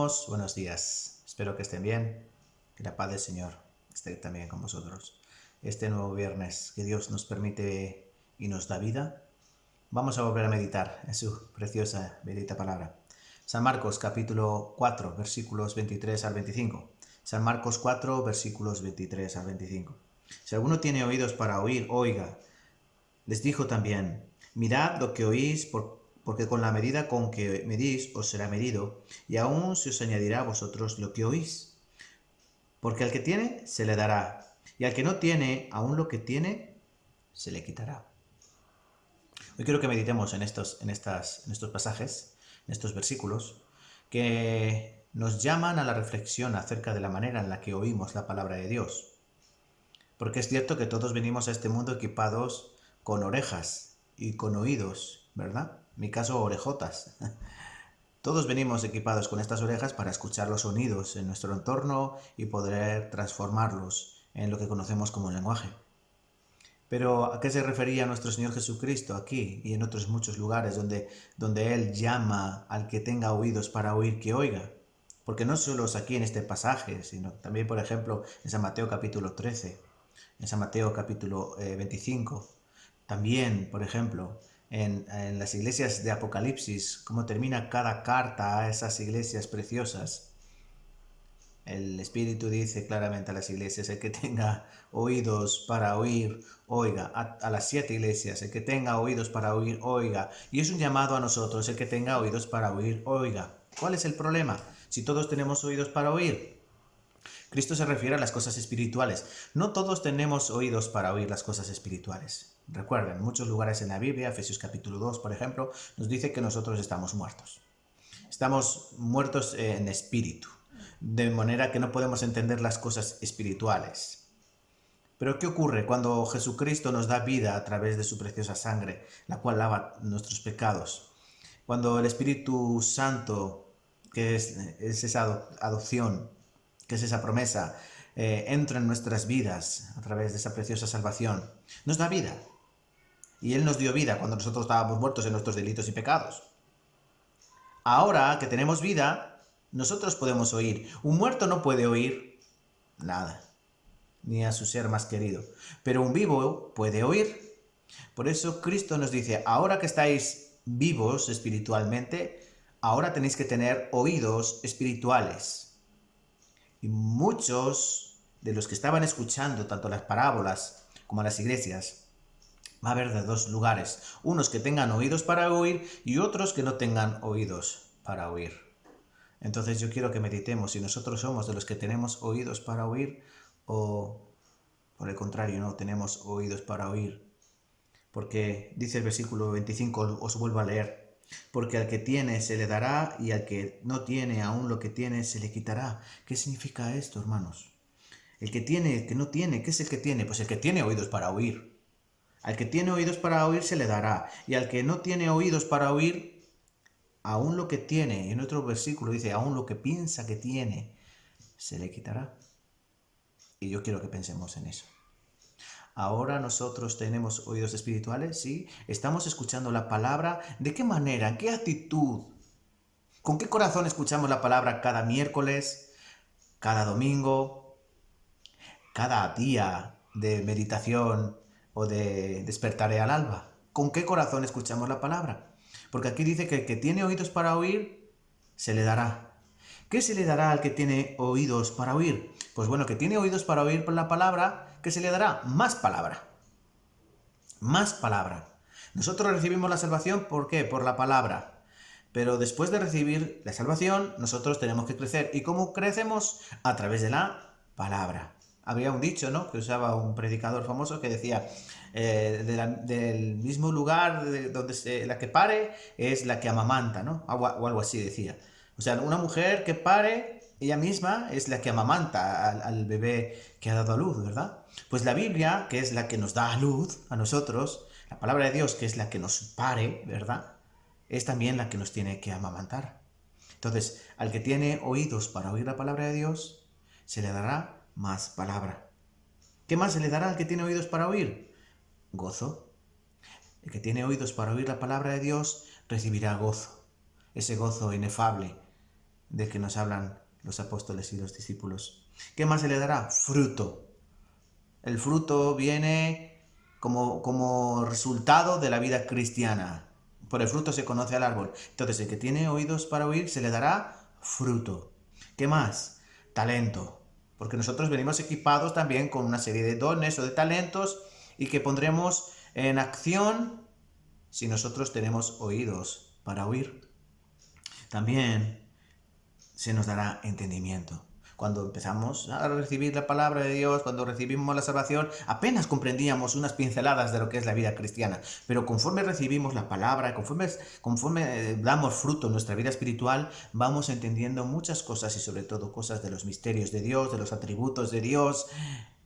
hermanos, buenos días. Espero que estén bien, que la paz del Señor esté también con vosotros. Este nuevo viernes que Dios nos permite y nos da vida, vamos a volver a meditar en su preciosa, bendita palabra. San Marcos capítulo 4, versículos 23 al 25. San Marcos 4, versículos 23 al 25. Si alguno tiene oídos para oír, oiga. Les dijo también, mirad lo que oís, porque con la medida con que medís os será medido, y aún se os añadirá a vosotros lo que oís. Porque al que tiene, se le dará, y al que no tiene, aún lo que tiene, se le quitará. Hoy quiero que meditemos en estos pasajes, en estos versículos, que nos llaman a la reflexión acerca de la manera en la que oímos la palabra de Dios. Porque es cierto que todos venimos a este mundo equipados con orejas y con oídos, ¿verdad? En mi caso, orejotas. Todos venimos equipados con estas orejas para escuchar los sonidos en nuestro entorno y poder transformarlos en lo que conocemos como lenguaje. Pero ¿a qué se refería nuestro Señor Jesucristo aquí y en otros muchos lugares donde Él llama al que tenga oídos para oír que oiga? Porque no solo es aquí en este pasaje, sino también, por ejemplo, en San Mateo capítulo 13, en San Mateo capítulo 25. También, por ejemplo, en las iglesias de Apocalipsis, cómo termina cada carta a esas iglesias preciosas. El Espíritu dice claramente a las iglesias, el que tenga oídos para oír, oiga. A las 7 iglesias, el que tenga oídos para oír, oiga. Y es un llamado a nosotros, el que tenga oídos para oír, oiga. ¿Cuál es el problema? Si todos tenemos oídos para oír. Cristo se refiere a las cosas espirituales. No todos tenemos oídos para oír las cosas espirituales. Recuerden, en muchos lugares en la Biblia, Efesios capítulo 2, por ejemplo, nos dice que nosotros estamos muertos. Estamos muertos en espíritu, de manera que no podemos entender las cosas espirituales. Pero ¿qué ocurre cuando Jesucristo nos da vida a través de su preciosa sangre, la cual lava nuestros pecados? Cuando el Espíritu Santo, que es esa adopción, que es esa promesa, entra en nuestras vidas a través de esa preciosa salvación, nos da vida. Y Él nos dio vida cuando nosotros estábamos muertos en nuestros delitos y pecados. Ahora que tenemos vida, nosotros podemos oír. Un muerto no puede oír nada, ni a su ser más querido. Pero un vivo puede oír. Por eso Cristo nos dice, ahora que estáis vivos espiritualmente, ahora tenéis que tener oídos espirituales. Y muchos de los que estaban escuchando tanto las parábolas como las iglesias, va a haber de dos lugares. Unos que tengan oídos para oír y otros que no tengan oídos para oír. Entonces yo quiero que meditemos si nosotros somos de los que tenemos oídos para oír o por el contrario no tenemos oídos para oír. Porque dice el versículo 25, os vuelvo a leer. Porque al que tiene se le dará y al que no tiene aún lo que tiene se le quitará. ¿Qué significa esto, hermanos? El que tiene, el que no tiene, ¿qué es el que tiene? Pues el que tiene oídos para oír. Al que tiene oídos para oír se le dará y al que no tiene oídos para oír, aún lo que tiene, en otro versículo dice, aún lo que piensa que tiene, se le quitará. Y yo quiero que pensemos en eso. Ahora nosotros tenemos oídos espirituales, ¿sí? Estamos escuchando la palabra. ¿De qué manera? ¿En qué actitud? ¿Con qué corazón escuchamos la palabra cada miércoles, cada domingo, cada día de meditación o de despertaré al alba? ¿Con qué corazón escuchamos la palabra? Porque aquí dice que el que tiene oídos para oír, se le dará. ¿Qué se le dará al que tiene oídos para oír? Pues bueno, que tiene oídos para oír por la palabra, ¿qué se le dará? Más palabra. Más palabra. Nosotros recibimos la salvación, ¿por qué? Por la palabra. Pero después de recibir la salvación, nosotros tenemos que crecer. ¿Y cómo crecemos? A través de la palabra. Había un dicho, ¿no?, que usaba un predicador famoso que decía, del mismo lugar donde la que pare es la que amamanta, ¿no? O algo así decía. O sea, una mujer que pare, ella misma es la que amamanta al bebé que ha dado a luz, ¿verdad? Pues la Biblia, que es la que nos da a luz a nosotros, la palabra de Dios, que es la que nos pare, ¿verdad?, es también la que nos tiene que amamantar. Entonces, al que tiene oídos para oír la palabra de Dios, se le dará más palabra. ¿Qué más se le dará al que tiene oídos para oír? Gozo. El que tiene oídos para oír la palabra de Dios recibirá gozo. Ese gozo inefable, de que nos hablan los apóstoles y los discípulos. ¿Qué más se le dará? Fruto. El fruto viene como resultado de la vida cristiana. Por el fruto se conoce al árbol. Entonces, el que tiene oídos para oír, se le dará fruto. ¿Qué más? Talento. Porque nosotros venimos equipados también con una serie de dones o de talentos y que pondremos en acción si nosotros tenemos oídos para oír. También se nos dará entendimiento. Cuando empezamos a recibir la palabra de Dios, cuando recibimos la salvación, apenas comprendíamos unas pinceladas de lo que es la vida cristiana. Pero conforme recibimos la palabra, conforme damos fruto en nuestra vida espiritual, vamos entendiendo muchas cosas y sobre todo cosas de los misterios de Dios, de los atributos de Dios.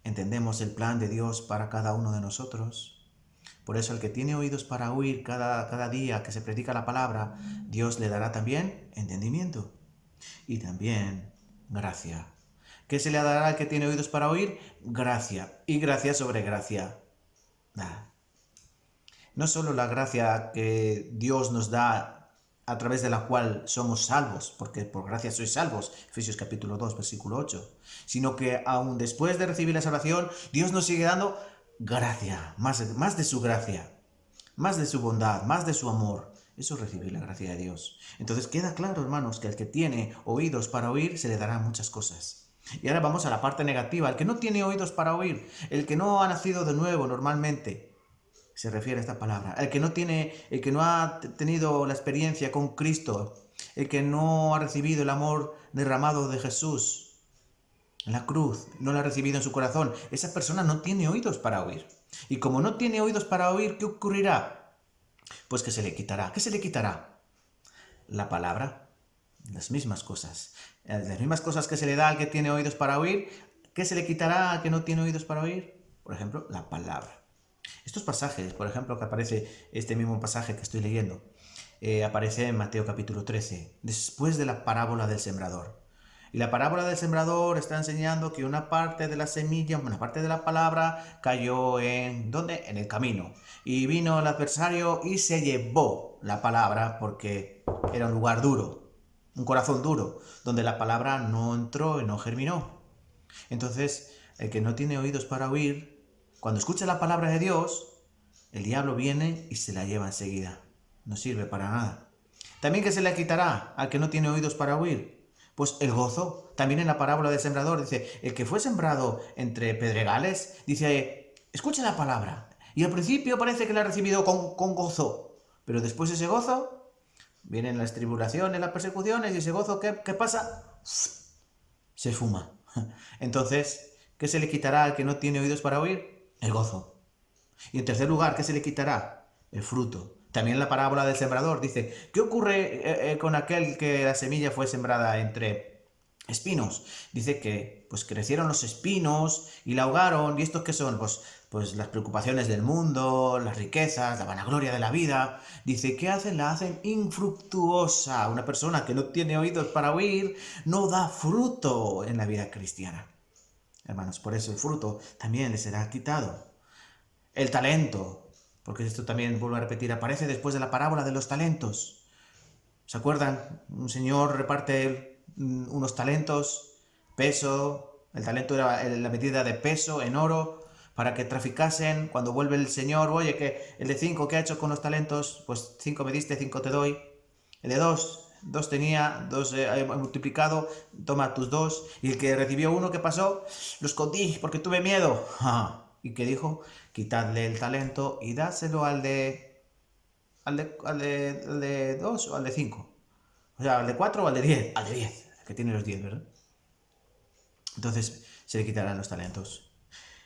Entendemos el plan de Dios para cada uno de nosotros. Por eso el que tiene oídos para oír cada día que se predica la palabra, Dios le dará también entendimiento. Y también gracia. ¿Qué se le dará al que tiene oídos para oír? Gracia. Y gracia sobre gracia. No solo la gracia que Dios nos da a través de la cual somos salvos, porque por gracia sois salvos, Efesios capítulo 2, versículo 8, sino que aún después de recibir la salvación, Dios nos sigue dando gracia, más de su gracia, más de su bondad, más de su amor. Eso es recibir la gracia de Dios. Entonces queda claro, hermanos, que al que tiene oídos para oír, se le darán muchas cosas. Y ahora vamos a la parte negativa. El que no tiene oídos para oír, el que no ha nacido de nuevo normalmente, se refiere a esta palabra. El que no ha tenido la experiencia con Cristo, el que no ha recibido el amor derramado de Jesús en la cruz, no lo ha recibido en su corazón, esa persona no tiene oídos para oír. Y como no tiene oídos para oír, ¿qué ocurrirá? Pues que se le quitará. ¿Qué se le quitará? La palabra, las mismas cosas. Las mismas cosas que se le da al que tiene oídos para oír, ¿qué se le quitará al que no tiene oídos para oír? Por ejemplo, la palabra. Estos pasajes, por ejemplo, que aparece este mismo pasaje que estoy leyendo, aparece en Mateo capítulo 13, después de la parábola del sembrador. Y la parábola del sembrador está enseñando que una parte de la semilla, una parte de la palabra cayó en... ¿dónde? En el camino. Y vino el adversario y se llevó la palabra porque era un lugar duro, un corazón duro, donde la palabra no entró y no germinó. Entonces, el que no tiene oídos para oír, cuando escucha la palabra de Dios, el diablo viene y se la lleva enseguida. No sirve para nada. También, ¿qué se le quitará al que no tiene oídos para oír? Pues el gozo. También en la parábola del sembrador dice, el que fue sembrado entre pedregales, dice, escucha la palabra. Y al principio parece que la ha recibido con gozo, pero después ese gozo, vienen las tribulaciones, las persecuciones, y ese gozo, ¿qué pasa? Se fuma. Entonces, ¿qué se le quitará al que no tiene oídos para oír? El gozo. Y en tercer lugar, ¿qué se le quitará? El fruto. También en la parábola del sembrador dice, ¿qué ocurre con aquel que la semilla fue sembrada entre espinos? Dice que pues crecieron los espinos y la ahogaron. ¿Y estos qué son? Pues las preocupaciones del mundo, las riquezas, la vanagloria de la vida. Dice, ¿qué hacen? La hacen infructuosa. Una persona que no tiene oídos para oír no da fruto en la vida cristiana. Hermanos, por eso el fruto también le será quitado. El talento. Porque esto también, vuelvo a repetir, aparece después de la parábola de los talentos. ¿Se acuerdan? Un señor reparte unos talentos, peso, el talento era la medida de peso en oro, para que traficasen. Cuando vuelve el señor, oye, que el de 5, ¿qué ha hecho con los talentos? Pues 5 me diste, 5 te doy. El de 2 tenía, 2 he multiplicado, toma tus 2. Y el que recibió 1, ¿qué pasó? Lo escondí porque tuve miedo. ¿Y qué dijo? Quitadle el talento y dáselo al de 2 o al de 5. O sea, al de 4 o al de 10. Al de 10, el que tiene los 10, ¿verdad? Entonces se le quitarán los talentos.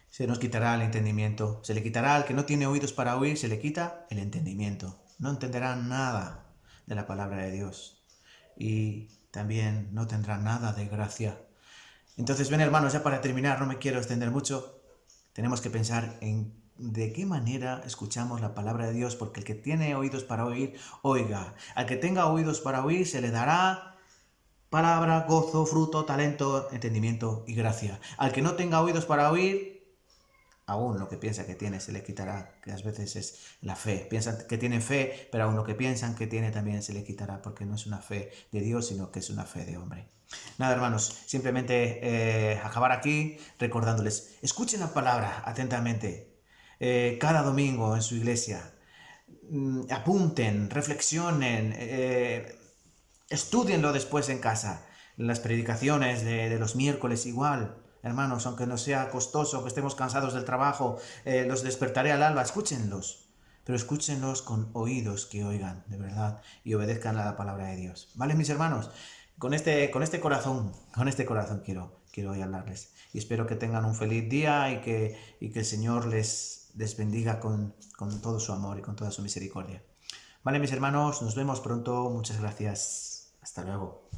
Se nos quitará el entendimiento. Se le quitará al que no tiene oídos para oír, se le quita el entendimiento. No entenderá nada de la palabra de Dios. Y también no tendrá nada de gracia. Entonces, ven hermanos, ya para terminar, no me quiero extender mucho. Tenemos que pensar en de qué manera escuchamos la palabra de Dios, porque el que tiene oídos para oír, oiga. Al que tenga oídos para oír, se le dará palabra, gozo, fruto, talento, entendimiento y gracia. Al que no tenga oídos para oír, aún lo que piensa que tiene se le quitará, que a veces es la fe. Piensan que tienen fe, pero aún lo que piensan que tiene también se le quitará, porque no es una fe de Dios, sino que es una fe de hombre. Nada, hermanos, simplemente acabar aquí recordándoles, escuchen la palabra atentamente cada domingo en su iglesia. Apunten, reflexionen, estudienlo después en casa. Las predicaciones de los miércoles igual. Hermanos, aunque no sea costoso, que estemos cansados del trabajo, los despertaré al alba, escúchenlos. Pero escúchenlos con oídos que oigan, de verdad, y obedezcan a la palabra de Dios. ¿Vale, mis hermanos? Con este corazón quiero hoy hablarles. Y espero que tengan un feliz día y que el Señor les bendiga con todo su amor y con toda su misericordia. Vale, mis hermanos, nos vemos pronto. Muchas gracias. Hasta luego.